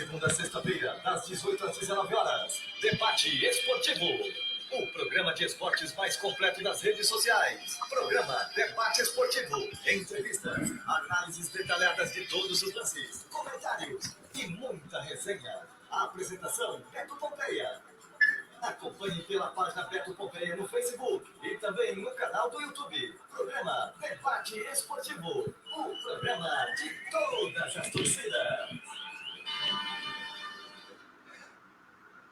segunda a sexta-feira, das 18 às 19 horas. Debate Esportivo. O programa de esportes mais completo das redes sociais. Programa Debate Esportivo. Entrevistas, análises detalhadas de todos os lances, comentários e muita resenha. A apresentação Beto Pompeia. Acompanhe pela página Beto Pompeia no Facebook e também no canal do YouTube. Programa Debate Esportivo. O programa de todas as torcidas.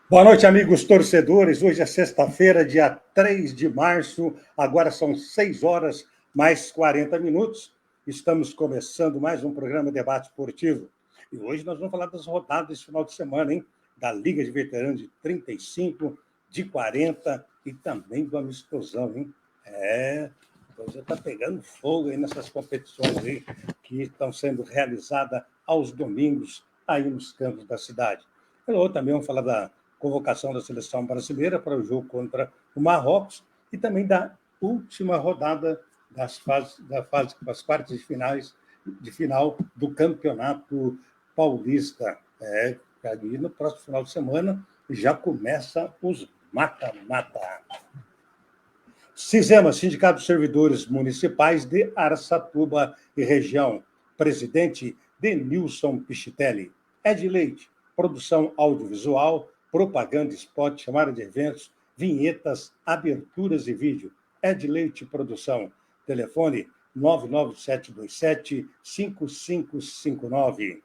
Boa noite, amigos torcedores. Hoje é sexta-feira, dia 3 de março. Agora são 6 horas mais 40 minutos. Estamos começando mais um programa Debate Esportivo. E hoje nós vamos falar das rodadas desse final de semana, hein? Da Liga de Veteranos de 35, de 40 e também do Amistosão, hein? A coisa está pegando fogo aí nessas competições aí que estão sendo realizadas aos domingos aí nos campos da cidade. Ou também vamos falar da convocação da seleção brasileira para o jogo contra o Marrocos e também da última rodada das quartas de final do Campeonato Paulista. E no próximo final de semana já começa os mata-mata. Cisema, Sindicato dos Servidores Municipais de Araçatuba e Região. Presidente Denilson Pichitelli. Ed Leite, produção audiovisual, propaganda, spot, chamada de eventos, vinhetas, aberturas e vídeo. Ed Leite Produção. Telefone 99727-5559.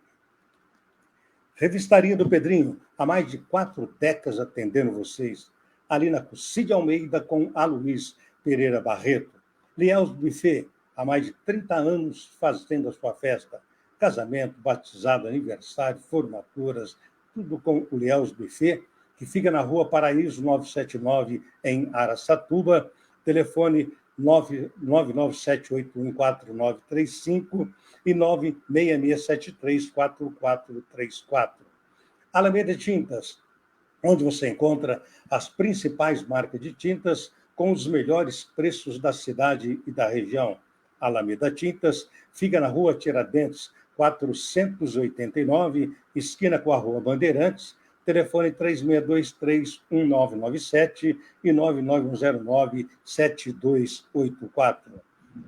Revistaria do Pedrinho, há mais de 4 décadas atendendo vocês. Ali na Cusídia Almeida com Aloís Pereira Barreto. Liels Buffet, há mais de 30 anos fazendo a sua festa. Casamento, batizado, aniversário, formaturas, tudo com o Liels Buffet, que fica na Rua Paraíso 979, em Araçatuba. Telefone 997814935 e 966734434. Alameda Tintas, onde você encontra as principais marcas de tintas com os melhores preços da cidade e da região. Alameda Tintas fica na Rua Tiradentes, 489, esquina com a Rua Bandeirantes. Telefone 3623-1997 e 99109-7284.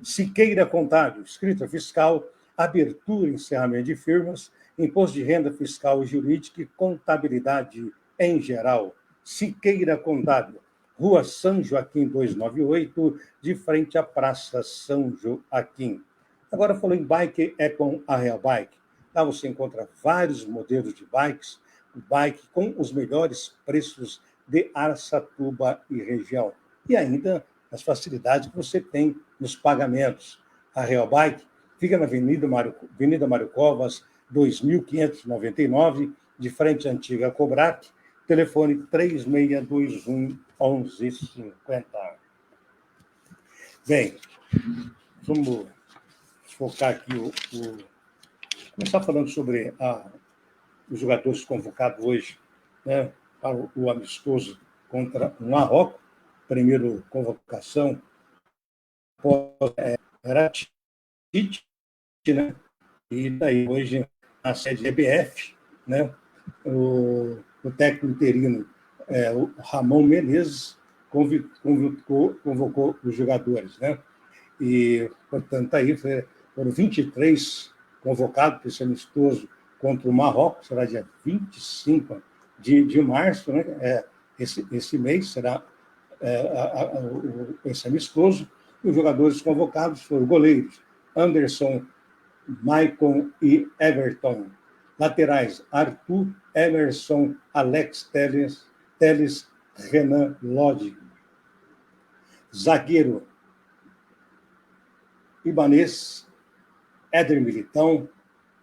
Siqueira Contábil, escrita fiscal, abertura e encerramento de firmas, imposto de renda fiscal e jurídica e contabilidade em geral. Siqueira Contábil, Rua São Joaquim 298, de frente à Praça São Joaquim. Agora falou em bike, é com a Real Bike. Lá você encontra vários modelos de bikes, bike com os melhores preços de Araçatuba e região. E ainda as facilidades que você tem nos pagamentos. A Real Bike fica na Avenida Mário Covas, 2599, de frente à antiga Cobrac, telefone 3621-1150. Bem, vamos focar aqui começar falando sobre os jogadores convocados hoje, né, para o amistoso contra o Marrocos. Primeiro convocação era Tite, né? E daí hoje a sede EBF, né? O técnico interino, o Ramon Menezes, convocou os jogadores, né? E, portanto, aí foram 23 convocados para esse amistoso contra o Marrocos, será dia 25 de março, né? Esse mês será esse amistoso. Os jogadores convocados foram goleiros Anderson, Maicon e Everton. Laterais Arthur, Emerson, Alex Teles, Renan Lodge. Zagueiro Ibanez, Éder Militão,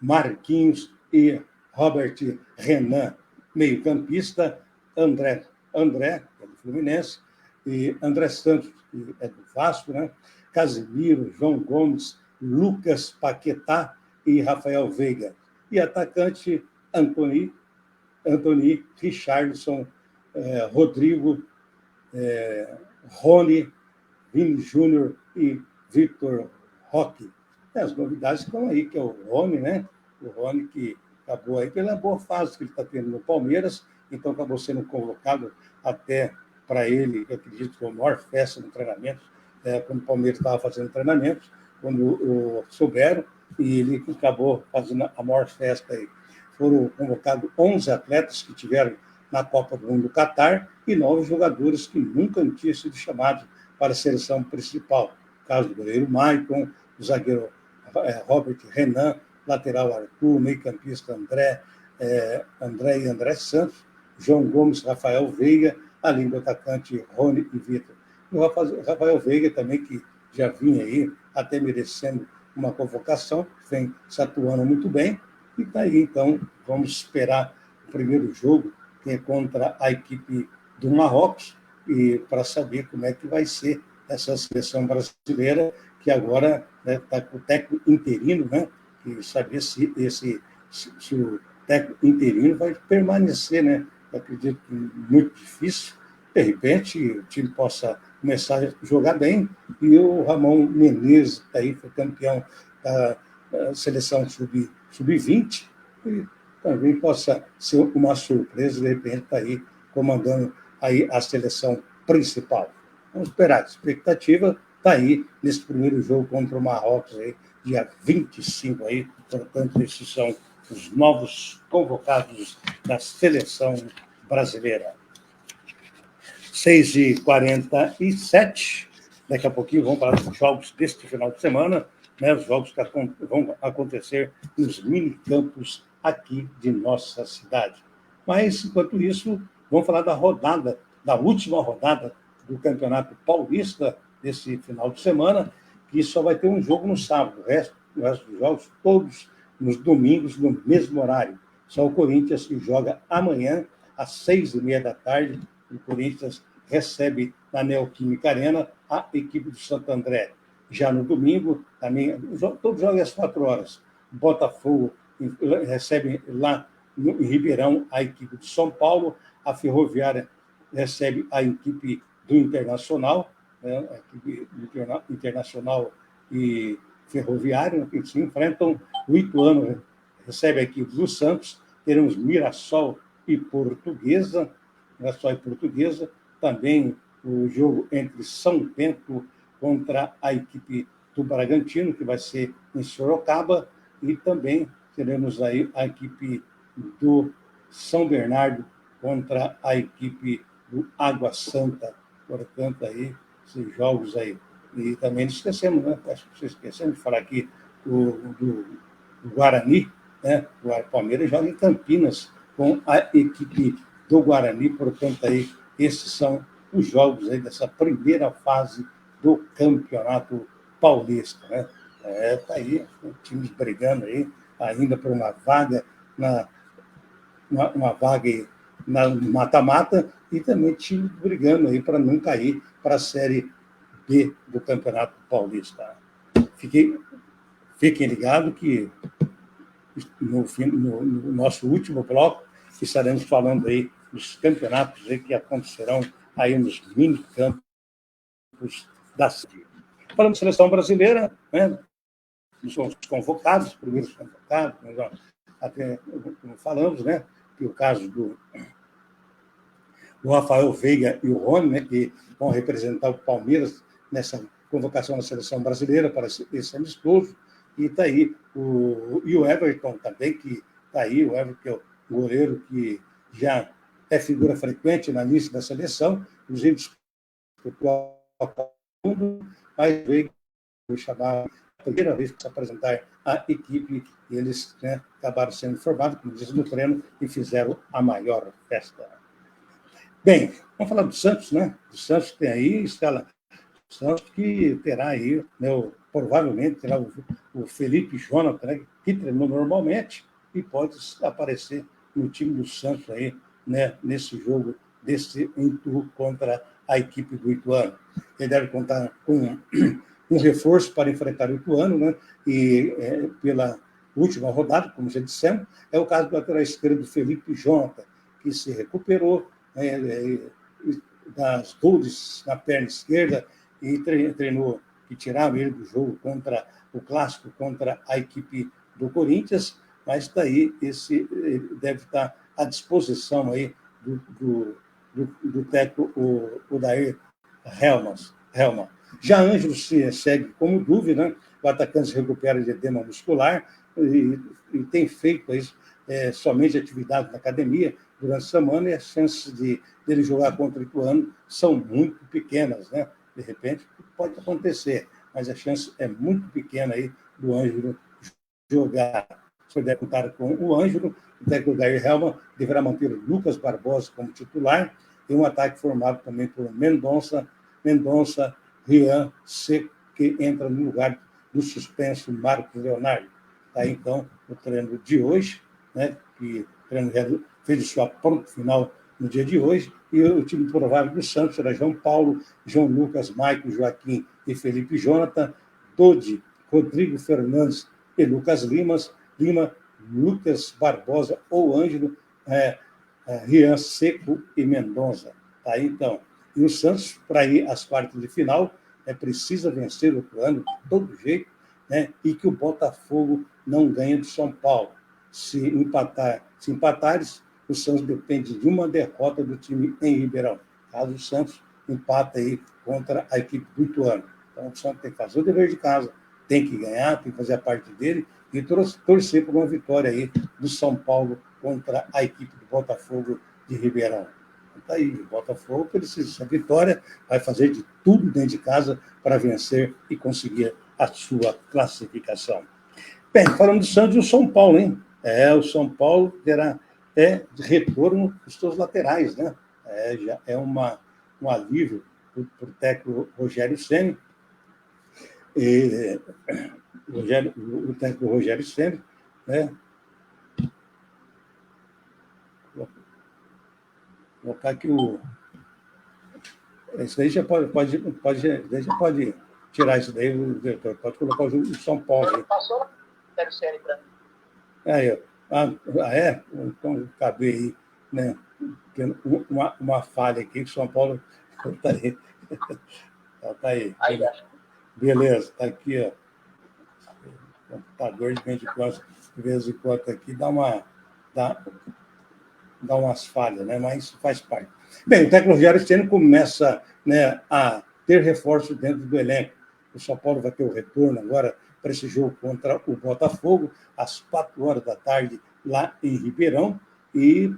Marquinhos e Robert Renan. Meio-campista, André, que é do Fluminense, e André Santos, que é do Vasco, né? Casemiro, João Gomes, Lucas Paquetá e Rafael Veiga. E atacante, Antony, Richarlison, Rodrigo, Rony, Vini Júnior e Vitor Roque. As novidades estão aí, que é o Rony, né? O Rony que acabou aí pela boa fase que ele está tendo no Palmeiras, então acabou sendo convocado até para ele, eu acredito que foi a maior festa no treinamento, quando o Palmeiras estava fazendo treinamento, quando souberam, e ele acabou fazendo a maior festa aí. Foram convocados 11 atletas que tiveram na Copa do Mundo do Catar e 9 jogadores que nunca tinham sido chamados para a seleção principal. O caso do goleiro Maicon, o zagueiro Robert Renan, lateral Arthur, meio-campista André e André Santos, João Gomes, Rafael Veiga, além do atacante Rony e Vitor. E o Rafael Veiga também, que já vinha aí, até merecendo uma convocação, vem se atuando muito bem, e está aí, então, vamos esperar o primeiro jogo, que é contra a equipe do Marrocos, e para saber como é que vai ser essa seleção brasileira, que agora está com o técnico interino, né? E saber se o técnico interino vai permanecer, né? Eu acredito que muito difícil. De repente, o time possa começar a jogar bem, e o Ramon Menezes, que aí foi campeão da seleção sub-20, e também possa ser uma surpresa, de repente, está aí comandando aí a seleção principal. Vamos esperar. A expectativa está aí nesse primeiro jogo contra o Marrocos, aí, dia 25, aí, portanto, esses são os novos convocados da seleção brasileira. 6h47, daqui a pouquinho vamos falar dos jogos deste final de semana, né, os jogos que vão acontecer nos minicampos aqui de nossa cidade. Mas, enquanto isso, vamos falar da última rodada do Campeonato Paulista desse final de semana, que só vai ter um jogo no sábado, o resto dos jogos todos nos domingos, no mesmo horário. Só o Corinthians que joga amanhã, às 6h30 da tarde, o Corinthians recebe na Neoquímica Arena a equipe do Santo André. Já no domingo, também, todos jogam às 4h. Botafogo recebe lá em Ribeirão a equipe do São Paulo, a Ferroviária recebe a equipe do Internacional, né, a equipe Internacional e Ferroviário, que se enfrentam. O Ituano recebe a equipe do Santos, teremos Mirassol e Portuguesa, também o jogo entre São Bento contra a equipe do Bragantino, que vai ser em Sorocaba, e também teremos aí a equipe do São Bernardo contra a equipe do Água Santa. Portanto, aí, esses jogos aí. E também esquecemos, né? Acho que esquecemos de falar aqui do Guarani, né? O Palmeiras joga em Campinas com a equipe do Guarani, portanto, aí, esses são os jogos aí dessa primeira fase do Campeonato Paulista, né? Tá aí, times brigando aí ainda por uma vaga uma vaga na mata-mata, e também time brigando aí para não cair para a Série B do Campeonato Paulista. Fiquem ligados que no nosso último bloco estaremos falando aí dos campeonatos aí que acontecerão aí nos mini-campos da cidade. Falando de seleção brasileira, né? Os convocados, os primeiros convocados, até como falamos, né? Que o caso do Rafael Veiga e o Rony, né? Que vão representar o Palmeiras nessa convocação da seleção brasileira para esse amistoso. E está aí o Everton também, que está aí, o Everton, que é o goleiro que já é figura frequente na lista da seleção, inclusive disputou a Copa do Mundo, mas veio chamar a primeira vez para se apresentar à equipe, e eles, né, acabaram sendo informados, como diz no treino, e fizeram a maior festa. Bem, vamos falar do Santos, né? O Santos tem aí escala. O Santos que terá aí, né, provavelmente terá o Felipe Jonathan, né, que treinou normalmente e pode aparecer no time do Santos aí, né, nesse jogo desse Itu contra a equipe do Ituano. Ele deve contar com um reforço para enfrentar o Ituano, né? E pela última rodada, como já dissemos, é o caso do lateral esquerdo Felipe Jonathan, que se recuperou das dores na perna esquerda e treinou, que tiraram ele do jogo contra o clássico contra a equipe do Corinthians, mas daí ele deve estar à disposição aí do técnico, o Dair Helman. Já Ângelo se segue como dúvida, né? O atacante se recupera de edema muscular e tem feito aí, somente atividade na academia durante a semana, e as chances dele jogar contra o Ituano são muito pequenas, né? De repente, pode acontecer, mas a chance é muito pequena aí do Ângelo jogar. Se der contar com o Ângelo, o técnico Dair Helman deverá manter o Lucas Barbosa como titular e um ataque formado também por Mendonça, Rian, Seco, que entra no lugar do suspenso Marcos Leonardo. Tá, então, o treino de hoje, né, que o treino fez sua ponto final no dia de hoje, e o time provável do Santos era João Paulo, João Lucas, Maicon, Joaquim e Felipe Jonathan, Dodi, Rodrigo Fernandes e Lucas Lima, Lucas Barbosa ou Ângelo, Rian Seco e Mendonça. Tá, então, e o Santos, para ir às quartas de final, precisa vencer o Ituano de todo jeito, né, e que o Botafogo não ganhe do São Paulo. Se empatares, o Santos depende de uma derrota do time em Ribeirão. Caso o Santos empata aí contra a equipe do Ituano. Então, o Santos tem que fazer o dever de casa, tem que ganhar, tem que fazer a parte dele e torcer por uma vitória aí do São Paulo contra a equipe do Botafogo de Ribeirão. Está aí, o Botafogo precisa dessa vitória, vai fazer de tudo dentro de casa para vencer e conseguir a sua classificação. Bem, falando do Santos e o São Paulo, hein? O São Paulo terá de retorno dos seus laterais, né? Já é um alívio para o técnico Rogério Ceni. O técnico Rogério Ceni, né? Vou colocar aqui isso daí já pode tirar isso daí, diretor. Pode colocar o São Paulo. Passou lá, Rogério Ceni para mim. Aí, então, acabei aí, né? Tendo uma falha aqui, que o São Paulo está aí. Está aí. Aí, acho. Beleza, está aqui, ó. O computador de vez em quando aqui dá umas falhas, né? Mas faz parte. Bem, o técnico Rogério Ceni começa, né, a ter reforço dentro do elenco. O São Paulo vai ter o retorno agora para esse jogo contra o Botafogo, às 4h, lá em Ribeirão, e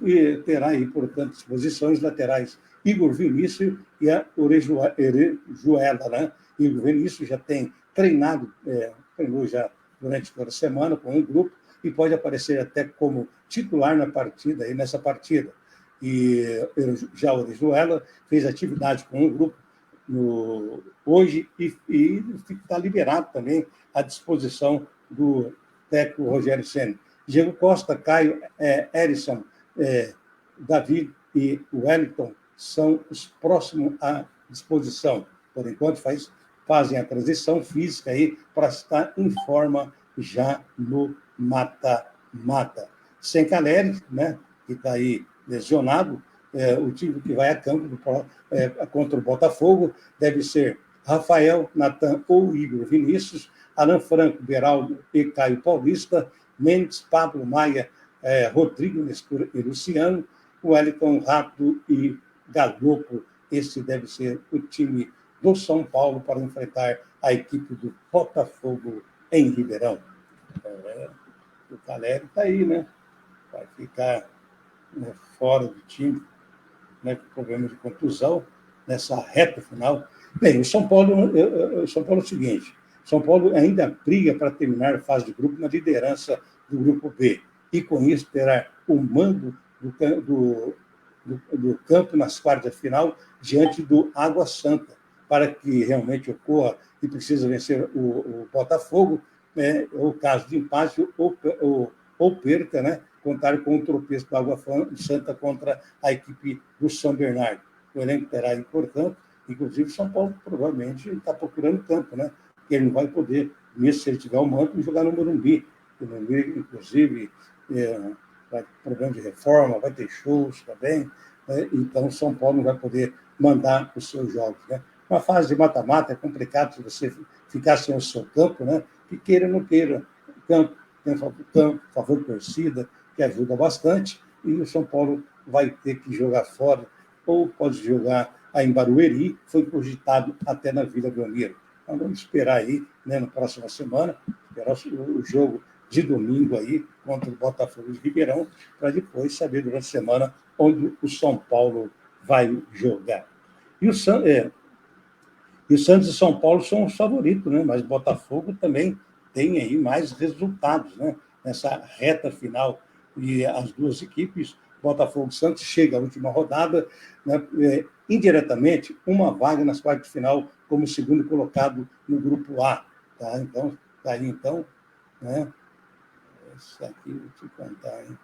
terá aí, portanto, disposições laterais Igor Vinícius e a Orejuela, né? Igor Vinícius já tem treinou já durante toda a semana com um grupo e pode aparecer até como titular nessa partida. E já o Orejuela fez atividade com um grupo hoje e está liberado também à disposição do técnico Rogério Ceni. Diego Costa, Caio, Erisson, Davi e Wellington são os próximos à disposição. Por enquanto, fazem a transição física aí para estar em forma já no mata-mata. Sem Caleri, né, que está aí lesionado, o time que vai a campo contra o Botafogo deve ser Rafael, Natan ou Igor Vinícius, Alan Franco, Beraldo e Caio Paulista, Mendes, Pablo Maia, Rodrigo Nestor e Luciano, Wellington, Rato e Galopo. Esse deve ser o time do São Paulo para enfrentar a equipe do Botafogo em Ribeirão. O Caleri está aí, né? Vai ficar, né, fora do time, né, com problema de contusão, nessa reta final. Bem, o São Paulo é o seguinte: São Paulo ainda briga para terminar a fase de grupo na liderança do grupo B, e com isso terá o mando do campo nas quartas de final diante do Água Santa, para que realmente ocorra e precisa vencer o Botafogo, né, ou caso de empate ou perca, né, contar com o tropeço da Água Santa contra a equipe do São Bernardo. O elenco terá importante, inclusive o São Paulo provavelmente está procurando campo, né? Porque ele não vai poder, mesmo se ele tiver o manto, jogar no Morumbi. O Morumbi, inclusive, vai ter problema de reforma, vai ter shows também, né? Então o São Paulo não vai poder mandar os seus jogos, né? Uma fase de mata-mata é complicado se você ficar sem o seu campo, né? Que queira ou não queira, campo tem favor torcida, que ajuda bastante, e o São Paulo vai ter que jogar fora, ou pode jogar aí em Barueri, foi cogitado até na Vila Belmiro. Então vamos esperar aí, né, na próxima semana, esperar o jogo de domingo aí contra o Botafogo de Ribeirão, para depois saber durante a semana onde o São Paulo vai jogar. E o Santos e São Paulo são os favoritos, né? Mas o Botafogo também tem aí mais resultados, né? Nessa reta final. E as duas equipes, Botafogo e Santos, chega à última rodada, né? Indiretamente, uma vaga nas quartas de final como segundo colocado no grupo A. Tá? Então, tá aí, então, né? Isso aqui, vou te contar, hein?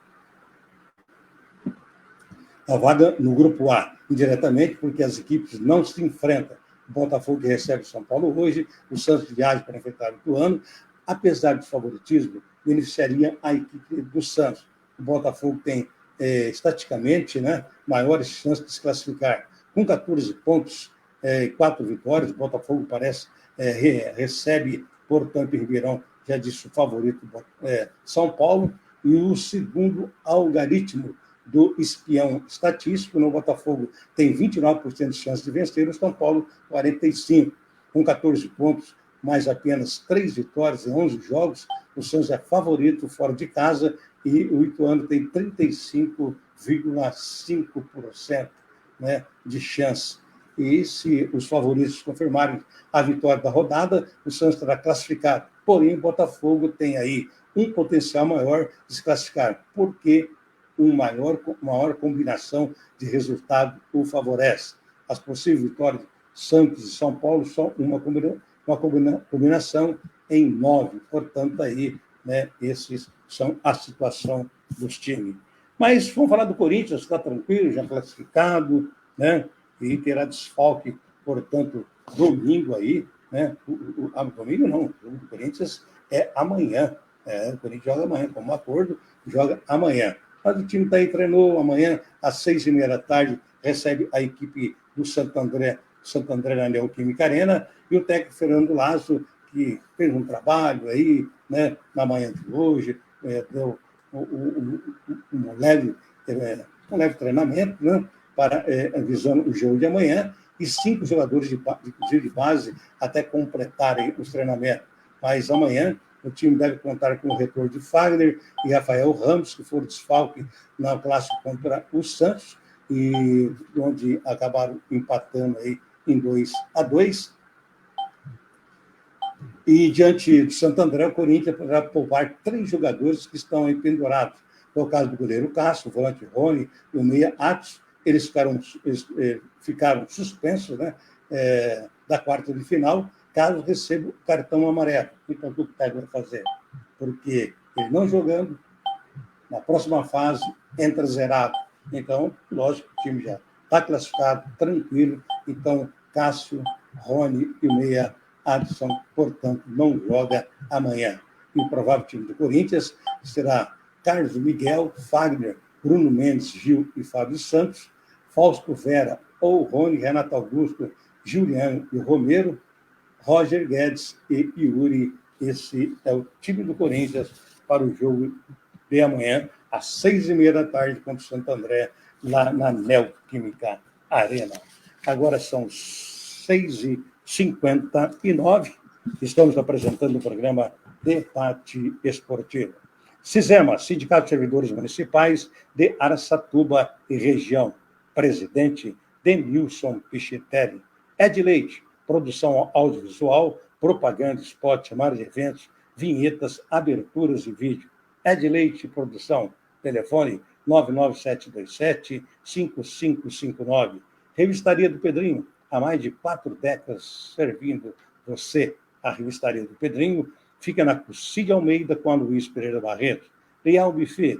A vaga no grupo A, indiretamente, porque as equipes não se enfrentam. O Botafogo que recebe o São Paulo hoje, o Santos viaja para enfrentar o Ituano. Apesar do favoritismo, beneficiaria a equipe do Santos. O Botafogo tem, estatisticamente, né, maiores chances de se classificar. Com 14 pontos e 4 vitórias, o Botafogo recebe, portanto, em Ribeirão, já disse o favorito, São Paulo, e o segundo algarismo do espião estatístico. No Botafogo tem 29% de chance de vencer, o São Paulo 45%. Com 14 pontos, mais apenas 3 vitórias em 11 jogos, o Santos é favorito fora de casa e o Ituano tem 35,5%, né, de chance. E se os favoritos confirmarem a vitória da rodada, o Santos estará classificado. Porém, o Botafogo tem aí um potencial maior de se classificar, porque maior combinação de resultado o favorece. As possíveis vitórias de Santos e São Paulo são uma combinação em 9. Portanto, aí, né, esses são a situação dos times. Mas vamos falar do Corinthians, está tranquilo, já classificado, né? E terá desfalque, portanto, domingo aí, né? Domingo não, o jogo do Corinthians é amanhã. O Corinthians joga amanhã, como acordo, joga amanhã. Mas o time está aí, treinou amanhã, às 6h30 da tarde, recebe a equipe do Santo André na Neoquímica Arena, e o técnico Fernando Lasso, que fez um trabalho aí, né, na manhã de hoje, deu um leve treinamento, né, visando o jogo de amanhã, e 5 jogadores de base até completarem os treinamentos. Mas amanhã o time deve contar com o retorno de Fagner e Rafael Ramos, que foram desfalque na clássico contra o Santos, e onde acabaram empatando aí em 2-2. E diante do Santo André, o Corinthians poderá poupar 3 jogadores que estão aí pendurados. No caso do goleiro Cássio, o volante Rony e o meia Atos, eles ficaram suspensos, né, da quarta de final, caso receba o cartão amarelo. Então, o que o técnico vai fazer? Porque ele não jogando, na próxima fase, entra zerado. Então, lógico, o time já está classificado, tranquilo. Então, Cássio, Rony e o meia Adson, portanto, não joga amanhã. E o provável time do Corinthians será Carlos Miguel, Fagner, Bruno Mendes, Gil e Fábio Santos, Fausto Vera ou Rony, Renato Augusto, Juliano e Romero, Roger Guedes e Yuri. Esse é o time do Corinthians para o jogo de amanhã, às 6h30 da tarde, contra o Santo André, lá na Neoquímica Arena. Agora são 6h59, estamos apresentando o programa Debate Esportivo. Cisema, Sindicato de Servidores Municipais de Araçatuba e Região. Presidente Denilson Pichitelli. Ed Leite, produção audiovisual, propaganda, spot, chamar de eventos, vinhetas, aberturas e vídeo. Ed Leite, produção, telefone 99727-5559. Revistaria do Pedrinho, há mais de 4 décadas servindo você. A Revistaria do Pedrinho fica na Cucília Almeida com a Luiz Pereira Barreto. Real Buffet,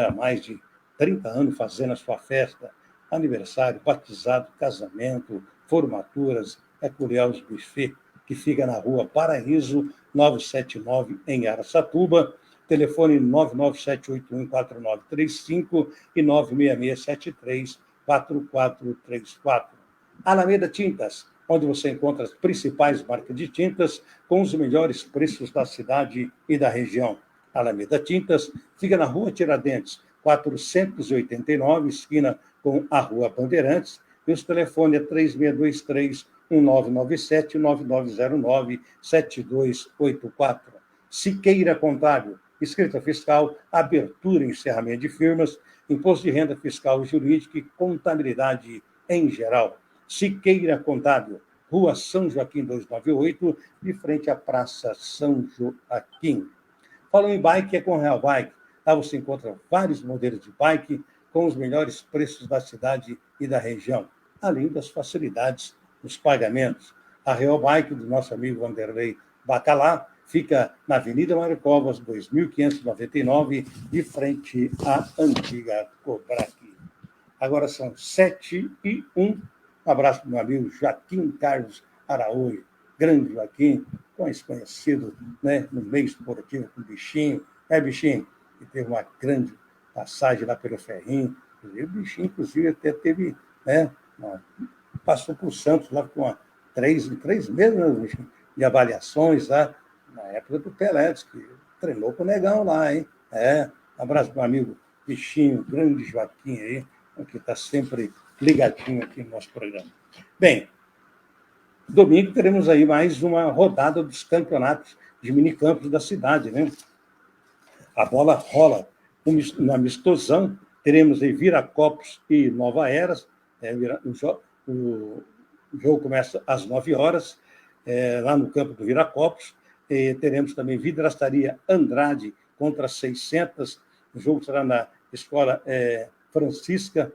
há mais de 30 anos fazendo a sua festa, aniversário, batizado, casamento, formaturas, é Curiaus Buffet, que fica na rua Paraíso, 979, em Araçatuba, telefone 997814935 e 966734434. Alameda Tintas, onde você encontra as principais marcas de tintas com os melhores preços da cidade e da região. Alameda Tintas, fica na Rua Tiradentes, 489, esquina com a Rua Bandeirantes, e o telefone é 3623-1997, 9909-7284. Siqueira Contábil, escrita fiscal, abertura e encerramento de firmas, imposto de renda fiscal e jurídica e contabilidade em geral. Siqueira Contábil, Rua São Joaquim 298, de frente à Praça São Joaquim. Falando em bike, é com Real Bike. Lá você encontra vários modelos de bike com os melhores preços da cidade e da região, além das facilidades nos pagamentos. A Real Bike do nosso amigo Vanderlei Bacalá fica na Avenida Mário Covas, 2599, de frente à antiga Cobrac. Agora são 7h01. Um abraço para o meu amigo Joaquim Carlos Araújo, grande Joaquim, mais conhecido, né, no meio esportivo com o Bichinho. Bichinho? Que teve uma grande passagem lá pelo Ferrinho. O Bichinho, inclusive, até teve, né, passou por Santos lá com três meses, né, Bichinho, de avaliações lá, na época do Pelé, que treinou com o Negão lá, hein? Um abraço para o amigo Bichinho, grande Joaquim aí, que está sempre ligadinho aqui no nosso programa. Bem, domingo teremos aí mais uma rodada dos campeonatos de minicampos da cidade, né? A bola rola no amistosão, teremos aí Viracopos e Nova Eras, o jogo começa às 9 horas, lá no campo do Viracopos. Teremos também Vidraçaria Andrade contra 600, o jogo será na Escola Francisca,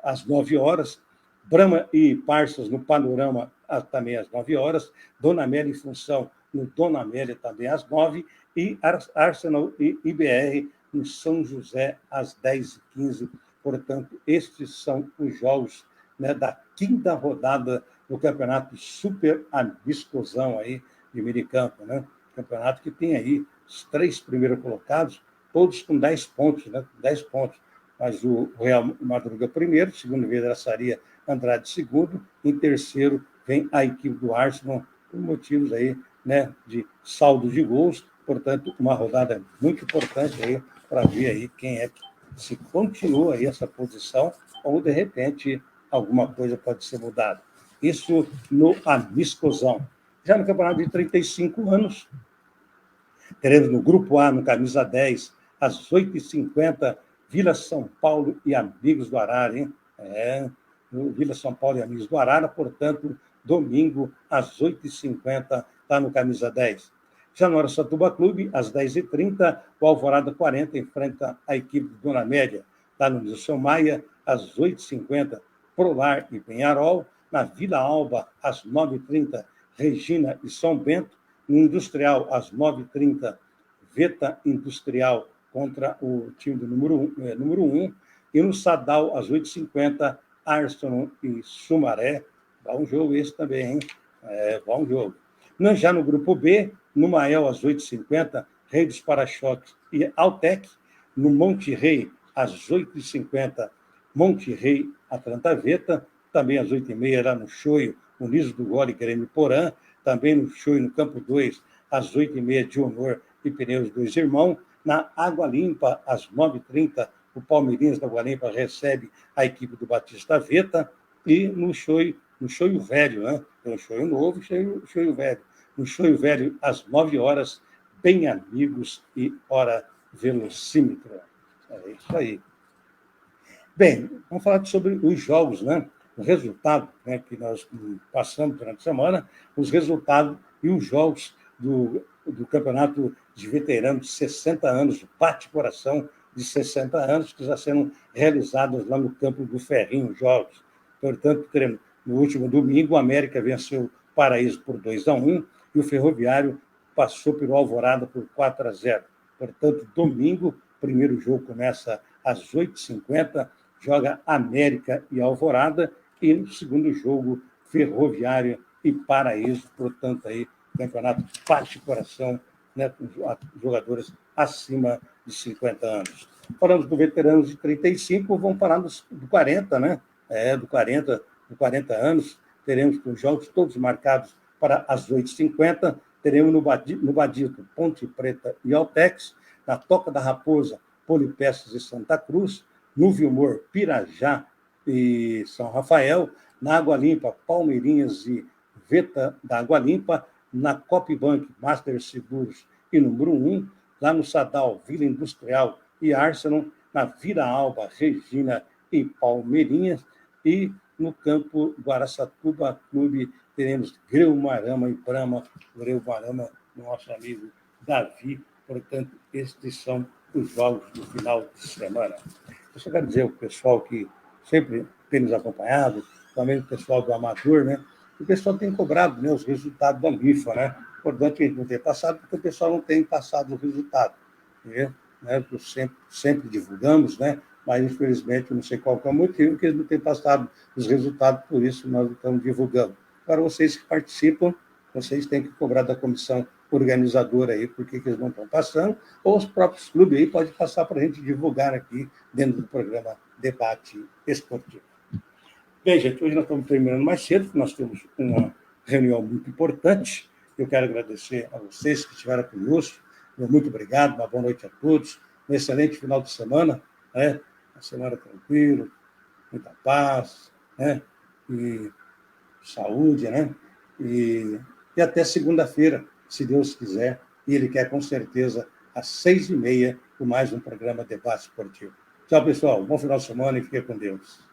às 9 horas, Brahma e Parsas no Panorama também às 9 horas, Dona Amélia e Função no Dona Amélia também às 9, e Arsenal e IBR no São José às 10h15. Portanto, estes são os jogos, né, da quinta rodada do Campeonato Super Amistosão aí de Minicampo, né? Campeonato que tem aí os 3 primeiros colocados, todos com 10 pontos, né? 10 pontos. Mas o Real Madruga primeiro, segundo Vidraçaria Andrade segundo, em terceiro vem a equipe do Arsenal, por motivos aí, né, de saldo de gols. Portanto, uma rodada muito importante aí para ver aí quem é que se continua aí essa posição ou, de repente, alguma coisa pode ser mudada. Isso no Amistosão. Já no campeonato de 35 anos, teremos no Grupo A, no Camisa 10, às 8h50, Vila São Paulo e Amigos do Arara, hein? Vila São Paulo e Amigos do Arara, portanto, domingo, às 8h50, está no Camisa 10. Já no Araçatuba Clube, às 10h30, o Alvorada 40 enfrenta a equipe de Dona Amélia. Está no Nilson Maia, às 8h50, Prolar e Penharol. Na Vila Alba, às 9h30, Regina e São Bento. No Industrial, às 9h30, Veta Industrial contra o time do número 1. E no Sadal, às 8h50, Arsenal e Sumaré. Bom jogo esse também, hein? Bom jogo. Já no Grupo B, no Mael, às 8h50, Rei dos Para-Choques e Altec. No Monte Rei, às 8h50, Monte Rei, Atlanta Veta. Também às 8h30, lá no Choio, Unidos do Gole, Grêmio Porã. Também no Choio, no Campo 2, às 8h30, de Honor e Pneus Dois Irmãos. Na Água Limpa, às 9h30, o Palmeirense da Água Limpa recebe a equipe do Batista Veta. E no Choio Velho, né? Tem o Choio Novo e o Choio Velho. No Choio Velho, às 9 horas, Bem Amigos e Hora Velocímetro. É isso aí. Bem, vamos falar sobre os jogos, né? O resultado, né, que nós passamos durante a semana, os resultados e os jogos do Campeonato de Veteranos de 60 anos, o Bate-Coração de 60 anos, que está sendo realizados lá no campo do Ferrinho, jogos. Portanto, teremos, no último domingo, o América venceu o Paraíso por 2-1 e o Ferroviário passou pelo Alvorada por 4-0. Portanto, domingo, o primeiro jogo começa às 8h50, joga América e Alvorada, e no segundo jogo, Ferroviário e Paraíso. Portanto, aí, campeonato Bate-Coração, né, com jogadores acima de 50 anos. Falamos do veteranos de 35, vamos parar do 40, né? Do 40 anos, teremos os jogos todos marcados para as 8h50, teremos no Badito, Ponte Preta e Altex, na Toca da Raposa, Polipeças e Santa Cruz, no Vilmor, Pirajá e São Rafael, na Água Limpa, Palmeirinhas e Veta da Água Limpa, na Copbank, Master Seguros e número 1, lá no Sadal, Vila Industrial e Arsenal, na Vila Alba, Regina e Palmeirinhas, e no Campo Guaraçatuba Clube teremos Greu-Marama e Brahma, Greu-Marama, nosso amigo Davi. Portanto, estes são os jogos do final de semana. Eu só quero dizer ao pessoal que sempre tem nos acompanhado, também o pessoal do Amador, né? O pessoal tem cobrado, né, os resultados da rifa, né? Importante a gente não ter passado, porque o pessoal não tem passado o resultado. Né? Sempre divulgamos, né? Mas, infelizmente, eu não sei qual é o motivo, que eles não têm passado os resultados, por isso nós não estamos divulgando. Agora, vocês que participam, vocês têm que cobrar da comissão organizadora aí, porque eles não estão passando, ou os próprios clubes aí podem passar para a gente divulgar aqui dentro do programa Debate Esportivo. Bem, gente, hoje nós estamos terminando mais cedo, porque nós temos uma reunião muito importante. Eu quero agradecer a vocês que estiveram conosco. Muito obrigado, uma boa noite a todos. Um excelente final de semana, né? Uma semana tranquila, muita paz, né? E saúde, né? E até segunda-feira, se Deus quiser, e Ele quer com certeza, às 6h30, com mais um programa Debate Esportivo. Tchau, pessoal. Bom final de semana e fiquem com Deus.